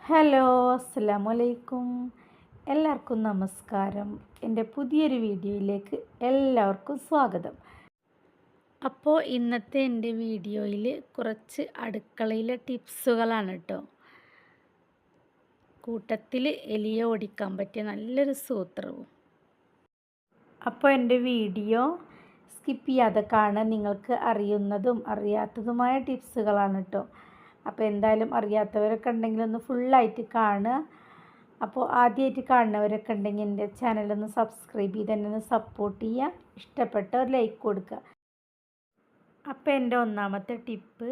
Hello, അസ്സലാമു അലൈക്കും. എല്ലാവർക്കും നമസ്കാരം. എൻ്റെ പുതിയൊരു വീഡിയോയിലേക്ക് എല്ലാവർക്കും സ്വാഗതം. അപ്പോൾ ഇന്നത്തെ എൻ്റെ വീഡിയോയിൽ കുറച്ച് അടുക്കളയിലെ ടിപ്സുകളാണ് കേട്ടോ. കൂട്ടത്തിൽ എലിയെ ഓടിക്കാൻ പറ്റിയ നല്ലൊരു സൂത്രവും. അപ്പോൾ എൻ്റെ വീഡിയോ സ്കിപ്പ് ചെയ്യാതെ കാണാൻ നിങ്ങൾക്ക് അറിയുന്നതും അറിയാത്തതുമായ ടിപ്സുകളാണ് കേട്ടോ. അപ്പോൾ എന്തായാലും അറിയാത്തവരൊക്കെ ഉണ്ടെങ്കിൽ ഒന്ന് ഫുള്ളായിട്ട് കാണുക. അപ്പോൾ ആദ്യമായിട്ട് കാണുന്നവരൊക്കെ ഉണ്ടെങ്കിൽ എൻ്റെ ചാനലൊന്ന് സബ്സ്ക്രൈബ് ചെയ്ത് തന്നെ ഒന്ന് സപ്പോർട്ട് ചെയ്യുക. ഇഷ്ടപ്പെട്ട ഒരു ലൈക്ക് കൊടുക്കുക. അപ്പോൾ എൻ്റെ ഒന്നാമത്തെ ടിപ്പ്,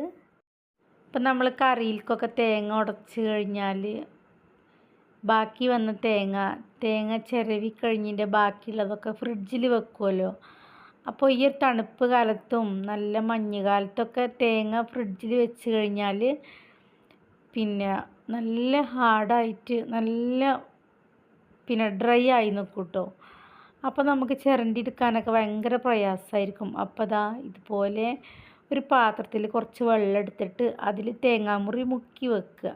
ഇപ്പം നമ്മൾ കറിയിൽക്കൊക്കെ തേങ്ങ ഉടച്ച് കഴിഞ്ഞാൽ ബാക്കി വന്ന തേങ്ങ ചിരവി കഴിഞ്ഞതിൻ്റെ ബാക്കിയുള്ളതൊക്കെ ഫ്രിഡ്ജിൽ വെക്കുമല്ലോ. അപ്പോൾ ഈ ഒരു തണുപ്പ് കാലത്തും നല്ല മഞ്ഞ് കാലത്തൊക്കെ തേങ്ങ ഫ്രിഡ്ജിൽ വെച്ച് കഴിഞ്ഞാൽ പിന്നെ നല്ല ഹാർഡായിട്ട് നല്ല ഡ്രൈ ആയി നിൽക്കും കേട്ടോ. അപ്പോൾ നമുക്ക് ചിരണ്ടി എടുക്കാനൊക്കെ ഭയങ്കര പ്രയാസമായിരിക്കും. അപ്പോൾ ഇതുപോലെ ഒരു പാത്രത്തിൽ കുറച്ച് വെള്ളം എടുത്തിട്ട് അതിൽ തേങ്ങാമുറി മുക്കി വെക്കുക.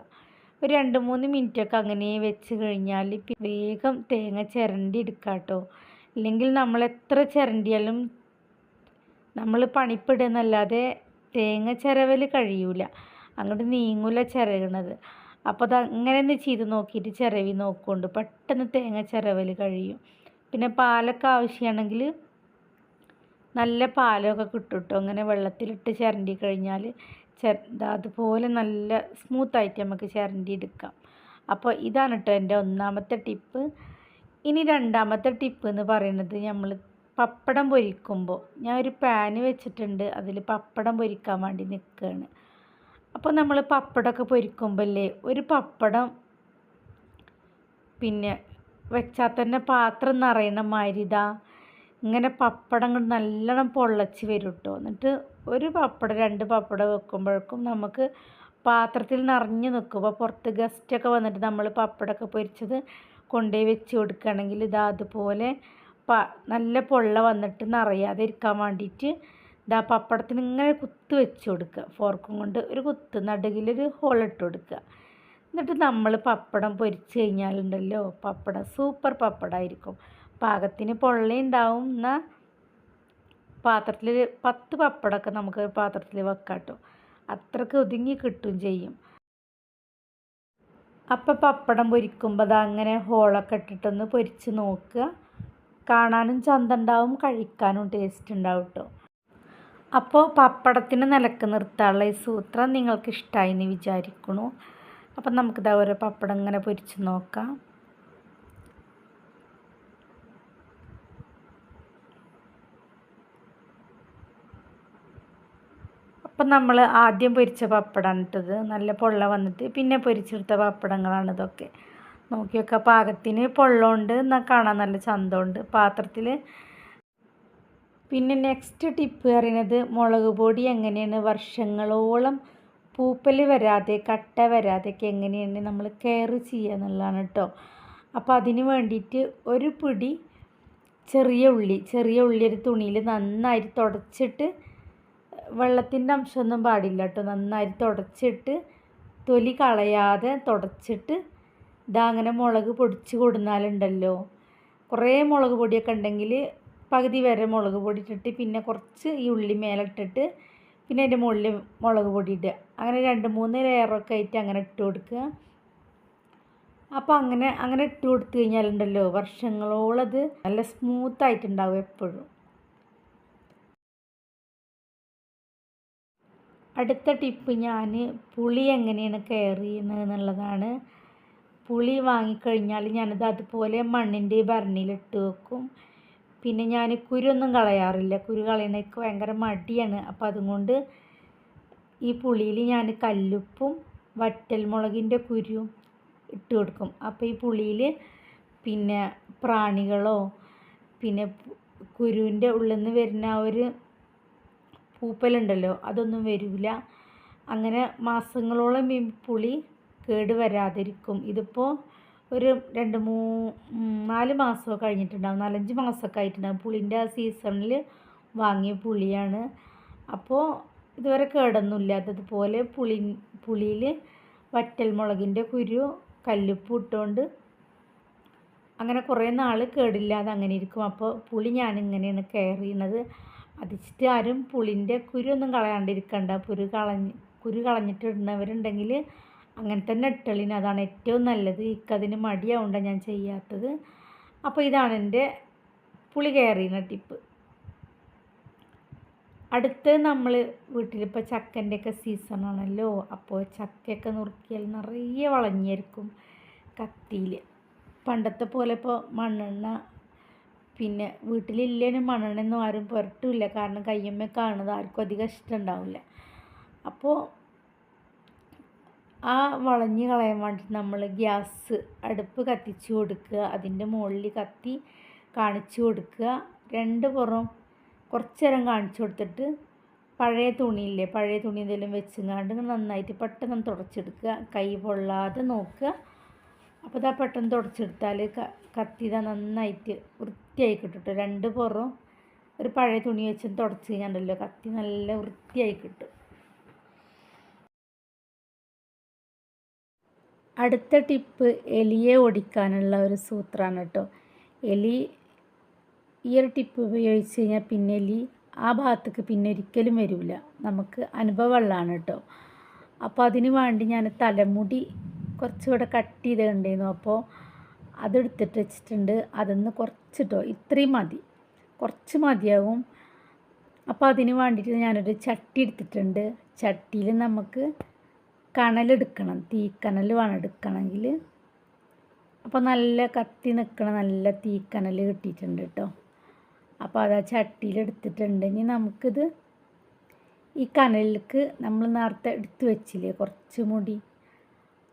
ഒരു 2-3 മിനിറ്റൊക്കെ അങ്ങനെ വെച്ച് കഴിഞ്ഞാൽ വേഗം തേങ്ങ ചിരണ്ടി എടുക്കാം കേട്ടോ. ഇല്ലെങ്കിൽ നമ്മൾ എത്ര ചിരണ്ടിയാലും നമ്മൾ പണിപ്പെടുന്നല്ലാതെ തേങ്ങ ചിരവൽ കഴിയൂല, അങ്ങോട്ട് നീങ്ങൂല ചിരകണത്. അപ്പോൾ അങ്ങനെയൊന്ന് ചെയ്ത് നോക്കിയിട്ട് ചിരവി നോക്കുകൊണ്ട് പെട്ടെന്ന് തേങ്ങ ചിരവൽ കഴിയും. പിന്നെ പാലൊക്കെ ആവശ്യമാണെങ്കിൽ നല്ല പാലൊക്കെ കിട്ടും കേട്ടോ. അങ്ങനെ വെള്ളത്തിലിട്ട് ചിരണ്ടി കഴിഞ്ഞാൽ അതുപോലെ നല്ല സ്മൂത്തായിട്ട് നമുക്ക് ചിരണ്ടി എടുക്കാം. അപ്പോൾ ഇതാണ് കേട്ടോ എൻ്റെ ഒന്നാമത്തെ ടിപ്പ്. ഇനി രണ്ടാമത്തെ ടിപ്പ് എന്ന് പറയുന്നത്, നമ്മൾ പപ്പടം പൊരിക്കുമ്പോൾ ഞാൻ ഒരു പാന് വെച്ചിട്ടുണ്ട്, അതിൽ പപ്പടം പൊരിക്കാൻ വേണ്ടി നിൽക്കുകയാണ്. അപ്പോൾ നമ്മൾ പപ്പടമൊക്കെ പൊരിക്കുമ്പോഴല്ലേ ഒരു പപ്പടം പിന്നെ വെച്ചാൽ തന്നെ പാത്രം നിറയണ മാതിരി ഇങ്ങനെ പപ്പടം നല്ലോണം പൊള്ളച്ച് വരും കേട്ടോ. എന്നിട്ട് ഒരു പപ്പടം 2 പപ്പടം വെക്കുമ്പോഴേക്കും നമുക്ക് പാത്രത്തിൽ നിറഞ്ഞു നിൽക്കും. അപ്പോൾ പുറത്ത് ഗസ്റ്റൊക്കെ വന്നിട്ട് നമ്മൾ പപ്പടമൊക്കെ പൊരിച്ചത് കൊണ്ടുപോയി വെച്ച് കൊടുക്കുകയാണെങ്കിൽ അതുപോലെ നല്ല പൊള്ള വന്നിട്ട് നിറയാതെ ഇരിക്കാൻ വേണ്ടിയിട്ട് പപ്പടത്തിന് ഇങ്ങനെ കുത്ത് വെച്ച് കൊടുക്കുക. ഫോർക്കും കൊണ്ട് ഒരു കുത്ത് നടുകിലൊരു ഹോളിട്ട് കൊടുക്കുക. എന്നിട്ട് നമ്മൾ പപ്പടം പൊരിച്ച് കഴിഞ്ഞാലുണ്ടല്ലോ, പപ്പടം സൂപ്പർ പപ്പടമായിരിക്കും. പാകത്തിന് പൊള്ളയുണ്ടാവും. എന്നാൽ പാത്രത്തിൽ 10 പപ്പടമൊക്കെ നമുക്ക് പാത്രത്തിൽ വെക്കാം കേട്ടോ. അത്രയ്ക്ക് ഒതുങ്ങി കിട്ടും ചെയ്യും. അപ്പം പപ്പടം പൊരിക്കുമ്പോൾ അങ്ങനെ ഹോളൊക്കെ ഇട്ടിട്ടൊന്ന് പൊരിച്ച് നോക്കുക. കാണാനും ചന്തണ്ടാവും, കഴിക്കാനും ടേസ്റ്റ് ഉണ്ടാവും കേട്ടോ. അപ്പോൾ പപ്പടത്തിന് നിലക്ക് നിർത്താനുള്ള ഈ സൂത്രം നിങ്ങൾക്ക് ഇഷ്ടമായി എന്ന് വിചാരിക്കണു. അപ്പം നമുക്കിതാ ഓരോ പപ്പടം ഇങ്ങനെ പൊരിച്ച് നോക്കാം. അപ്പം നമ്മൾ ആദ്യം പൊരിച്ച പപ്പടമാണ് ഇട്ടത്, നല്ല പൊള്ള വന്നിട്ട് പിന്നെ പൊരിച്ചെടുത്ത പപ്പടങ്ങളാണ് ഇതൊക്കെ. നോക്കിയൊക്കെ പാകത്തിന് പൊള്ളമുണ്ട്, എന്നാൽ കാണാൻ നല്ല ചന്തമുണ്ട് പാത്രത്തിൽ. പിന്നെ നെക്സ്റ്റ് ടിപ്പ് പറയുന്നത്, മുളക് പൊടി എങ്ങനെയാണ് വർഷങ്ങളോളം പൂപ്പൽ വരാതെ കട്ട വരാതെയൊക്കെ എങ്ങനെയാണ് നമ്മൾ കെയർ ചെയ്യുക എന്നുള്ളതാണ് കേട്ടോ. അപ്പോൾ അതിന് വേണ്ടിയിട്ട് ഒരു പിടി ചെറിയ ഉള്ളി ഒരു തുണിയിൽ നന്നായിട്ട് തുടച്ചിട്ട്, വെള്ളത്തിൻ്റെ അംശമൊന്നും പാടില്ല കേട്ടോ, നന്നായിട്ട് തുടച്ചിട്ട് തൊലി കളയാതെ തുടച്ചിട്ട് അങ്ങനെ മുളക് പൊടിച്ച് കൊടുന്നാലുണ്ടല്ലോ, കുറേ മുളക് പൊടിയൊക്കെ ഉണ്ടെങ്കിൽ പകുതി വരെ മുളക് പൊടി ഇട്ടിട്ട് പിന്നെ കുറച്ച് ഈ ഉള്ളി മേലിട്ടിട്ട് പിന്നെ അതിൻ്റെ മുകളിൽ മുളക് പൊടി ഇടുക. അങ്ങനെ 2-3 ലെയറൊക്കെ ആയിട്ട് അങ്ങനെ ഇട്ട് കൊടുക്കുക. അപ്പോൾ അങ്ങനെ ഇട്ട് കൊടുത്തു കഴിഞ്ഞാലുണ്ടല്ലോ വർഷങ്ങളോളം അത് നല്ല സ്മൂത്തായിട്ടുണ്ടാവും എപ്പോഴും. അടുത്ത ടിപ്പ്, ഞാൻ പുളി എങ്ങനെയാണ് കെയർ ചെയ്യുന്നത് എന്നുള്ളതാണ്. പുളി വാങ്ങിക്കഴിഞ്ഞാൽ ഞാനത് അതുപോലെ മണ്ണിൻ്റെ ഭരണിയിലിട്ട് വെക്കും. പിന്നെ ഞാൻ കുരുവൊന്നും കളയാറില്ല, കുരു കളയണേക്ക് ഭയങ്കര മടിയാണ്. അപ്പോൾ അതുകൊണ്ട് ഈ പുളിയിൽ ഞാൻ കല്ലുപ്പും വറ്റൽമുളകിൻ്റെ കുരുവും ഇട്ട് കൊടുക്കും. അപ്പോൾ ഈ പുളിയിൽ പിന്നെ പ്രാണികളോ പിന്നെ കുരുവിൻ്റെ ഉള്ളിൽ നിന്ന് വരുന്ന ആ ഒരു പൂപ്പലുണ്ടല്ലോ അതൊന്നും വരില്ല. അങ്ങനെ മാസങ്ങളോളം ഈ പുളി കേട് വരാതിരിക്കും. ഇതിപ്പോൾ ഒരു 2-4 മാസമൊക്കെ കഴിഞ്ഞിട്ടുണ്ടാകും, 4-5 മാസമൊക്കെ ആയിട്ടുണ്ടാകും. പുളിൻ്റെ ആ സീസണിൽ വാങ്ങിയ പുളിയാണ്. അപ്പോൾ ഇതുവരെ കേടൊന്നുമില്ലാത്തതുപോലെ പുളിയിൽ വറ്റൽമുളകിൻ്റെ കുരു കല്ലുപ്പ് ഇട്ടുകൊണ്ട് അങ്ങനെ കുറേ നാൾ കേടില്ലാതെ അങ്ങനെ ഇരിക്കും. അപ്പോൾ പുളി ഞാനിങ്ങനെയാണ് കെയർ ചെയ്യുന്നത്. അതിച്ചിട്ട് ആരും പുളിൻ്റെ കുരുവൊന്നും കളയാണ്ടിരിക്കണ്ട. കുരു കളഞ്ഞിട്ട് ഇടുന്നവരുണ്ടെങ്കിൽ അങ്ങനെ തന്നെ ഇട്ടളിന്, അതാണ് ഏറ്റവും നല്ലത്. ഇക്കതിന് മടിയാവുകൊണ്ടാണ് ഞാൻ ചെയ്യാത്തത്. അപ്പോൾ ഇതാണ് എൻ്റെ പുളി കെയർ ചെയ്യുന്ന ടിപ്പ്. അടുത്ത് നമ്മൾ വീട്ടിലിപ്പോൾ ചക്കൻ്റെയൊക്കെ സീസണാണല്ലോ. അപ്പോൾ ചക്കയൊക്കെ നുറുക്കിയാൽ നിറയെ വളഞ്ഞിരിക്കും കത്തിയിൽ. പണ്ടത്തെ പോലെ ഇപ്പോൾ മണ്ണെണ്ണ പിന്നെ വീട്ടിലില്ലേനും മണ്ണെണ്ണയൊന്നും ആരും പുരട്ടില്ല. കാരണം കയ്യമ്മ കാണുന്നത് ആർക്കും അധികം ഇഷ്ടമുണ്ടാവില്ല. അപ്പോൾ ആ വളഞ്ഞ് കളയാൻ വേണ്ടിയിട്ട് നമ്മൾ ഗ്യാസ് അടുപ്പ് കത്തിച്ച് കൊടുക്കുക. അതിൻ്റെ മുകളിൽ കത്തി കാണിച്ചു കൊടുക്കുക. രണ്ട് പുറം കുറച്ച് നേരം കാണിച്ചു കൊടുത്തിട്ട് പഴയ തുണിയില്ലേ, പഴയ തുണി എന്തെങ്കിലും വെച്ചങ്ങാണ്ട് നന്നായിട്ട് പെട്ടെന്ന് തുടച്ചെടുക്കുക. കൈ പൊള്ളാതെ നോക്കുക. അപ്പോൾ ഇതാ പെട്ടെന്ന് തുടച്ചെടുത്താൽ കത്തി ഇതാ നന്നായിട്ട് വൃത്തിയായി കിട്ടും. രണ്ട് പുറം ഒരു പഴയ തുണി വെച്ച് തുടച്ച് കഴിഞ്ഞാണ്ടല്ലോ കത്തി നല്ല വൃത്തിയായി കിട്ടും. അടുത്ത ടിപ്പ് എലിയെ ഓടിക്കാനുള്ള ഒരു സൂത്രമാണ് കേട്ടോ. ഈ ഒരു ടിപ്പ് ഉപയോഗിച്ച് കഴിഞ്ഞാൽ പിന്നെ എലി ആ ഭാഗത്തേക്ക് പിന്നെ ഒരിക്കലും വരില്ല. നമുക്ക് അനുഭവമുള്ളതാണ് കേട്ടോ. അപ്പോൾ അതിന് വേണ്ടി ഞാൻ തലമുടി കുറച്ചുകൂടെ കട്ട് ചെയ്തിട്ടുണ്ടായിരുന്നു. അപ്പോൾ അതെടുത്തിട്ട് വെച്ചിട്ടുണ്ട്. അതൊന്ന് കുറച്ചിട്ടോ, ഇത്രയും മതി, കുറച്ച് മതിയാവും. അപ്പോൾ അതിന് വേണ്ടിയിട്ട് ഞാനൊരു ചട്ടി എടുത്തിട്ടുണ്ട്. ചട്ടിയിൽ നമുക്ക് കനലെടുക്കണം, തീക്കനൽ വേണം എടുക്കണമെങ്കിൽ. അപ്പോൾ നല്ല കത്തി നിൽക്കണ നല്ല തീക്കനൽ കിട്ടിയിട്ടുണ്ട് കേട്ടോ. അപ്പോൾ അത് ആ ചട്ടിയിലെടുത്തിട്ടുണ്ട്. ഇനി നമുക്കിത് ഈ കനലിലേക്ക് നമ്മൾ നേരത്തെ എടുത്ത് വെച്ചില്ലേ കുറച്ച് മുടി,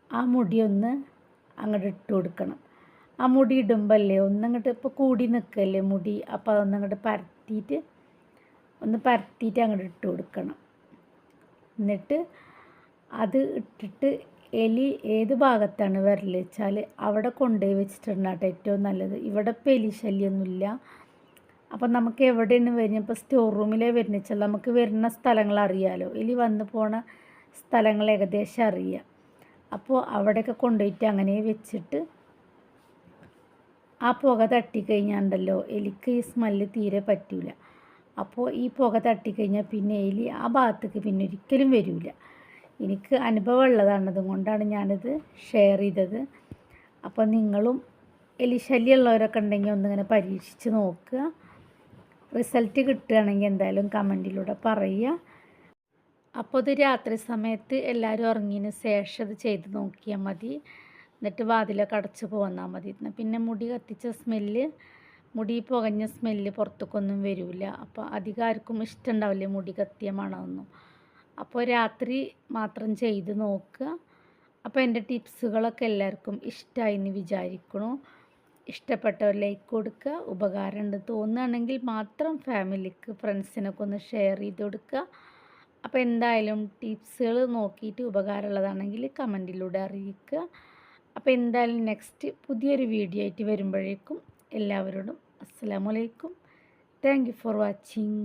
ആ മുടി ഒന്ന് അങ്ങോട്ട് ഇട്ട് കൊടുക്കണം. ആ മുടി ഇടുമ്പോൾ അല്ലേ ഒന്നങ്ങോട്ട് ഇപ്പോൾ കൂടി നിൽക്കല്ലേ മുടി, അപ്പോൾ അതൊന്നങ്ങോട്ട് പരത്തിയിട്ട് അങ്ങോട്ട് ഇട്ട് കൊടുക്കണം. എന്നിട്ട് അത് ഇട്ടിട്ട് എലി ഏത് ഭാഗത്താണ് വിരൽ വെച്ചാൽ അവിടെ കൊണ്ടുപോയി വെച്ചിട്ടുണ്ടാട്ടെ ഏറ്റവും നല്ലത്. ഇവിടെ ഇപ്പോൾ എലി ശല്യമൊന്നുമില്ല. അപ്പം നമുക്ക് എവിടെയാണ് വരുന്നത്, ഇപ്പോൾ സ്റ്റോർ റൂമിലേ വരുന്ന വെച്ചാൽ നമുക്ക് വരുന്ന സ്ഥലങ്ങൾ അറിയാമല്ലോ, എലി വന്ന് പോണ സ്ഥലങ്ങൾ ഏകദേശം അറിയാം. അപ്പോൾ അവിടെയൊക്കെ കൊണ്ടുപോയിട്ട് അങ്ങനെ വെച്ചിട്ട് ആ പുക തട്ടിക്കഴിഞ്ഞാണ്ടല്ലോ എലിക്ക് ഈ സ്മെല്ല് തീരെ പറ്റില്ല. അപ്പോൾ ഈ പുക തട്ടിക്കഴിഞ്ഞാൽ പിന്നെ എലി ആ ഭാഗത്തേക്ക് പിന്നെ ഒരിക്കലും വരില്ല. എനിക്ക് അനുഭവമുള്ളതാണ്, അതുകൊണ്ടാണ് ഞാനിത് ഷെയർ ചെയ്തത്. അപ്പോൾ നിങ്ങളും എലി ശല്യമുള്ളവരൊക്കെ ഉണ്ടെങ്കിൽ ഒന്നിങ്ങനെ പരീക്ഷിച്ച് നോക്കുക. റിസൾട്ട് കിട്ടുകയാണെങ്കിൽ എന്തായാലും കമൻറ്റിലൂടെ പറയുക. അപ്പോൾ ഇത് രാത്രി സമയത്ത് എല്ലാവരും ഉറങ്ങിയതിന് ശേഷം ഇത് ചെയ്ത് നോക്കിയാൽ മതി. എന്നിട്ട് വാതിലൊക്കെ അടച്ച് പോന്നാൽ മതി. പിന്നെ മുടി കത്തിച്ച സ്മെല്ല്, മുടി പുകഞ്ഞ സ്മെല്ല് പുറത്തേക്കൊന്നും വരില്ല. അപ്പോൾ അധികം ആർക്കും ഇഷ്ടമുണ്ടാവില്ലേ മുടി കത്തിയ മണമൊന്നും. അപ്പോൾ രാത്രി മാത്രം ചെയ്ത് നോക്കുക. അപ്പോൾ എൻ്റെ ടിപ്സുകളൊക്കെ എല്ലാവർക്കും ഇഷ്ടമായി എന്ന് വിചാരിക്കണു. ഇഷ്ടപ്പെട്ടവർ ലൈക്ക് കൊടുക്കുക. ഉപകാരമുണ്ട് തോന്നുകയാണെങ്കിൽ മാത്രം ഫാമിലിക്ക് ഫ്രണ്ട്സിനൊക്കെ ഒന്ന് ഷെയർ ചെയ്ത് കൊടുക്കുക. അപ്പോൾ എന്തായാലും ടിപ്സുകൾ നോക്കിയിട്ട് ഉപകാരമുള്ളതാണെങ്കിൽ കമൻറ്റിലൂടെ അറിയിക്കുക. അപ്പോൾ എന്തായാലും നെക്സ്റ്റ് പുതിയൊരു വീഡിയോ ആയിട്ട് വരുമ്പോഴേക്കും എല്ലാവരോടും അസ്സലാമു അലൈക്കും. Thank you for watching.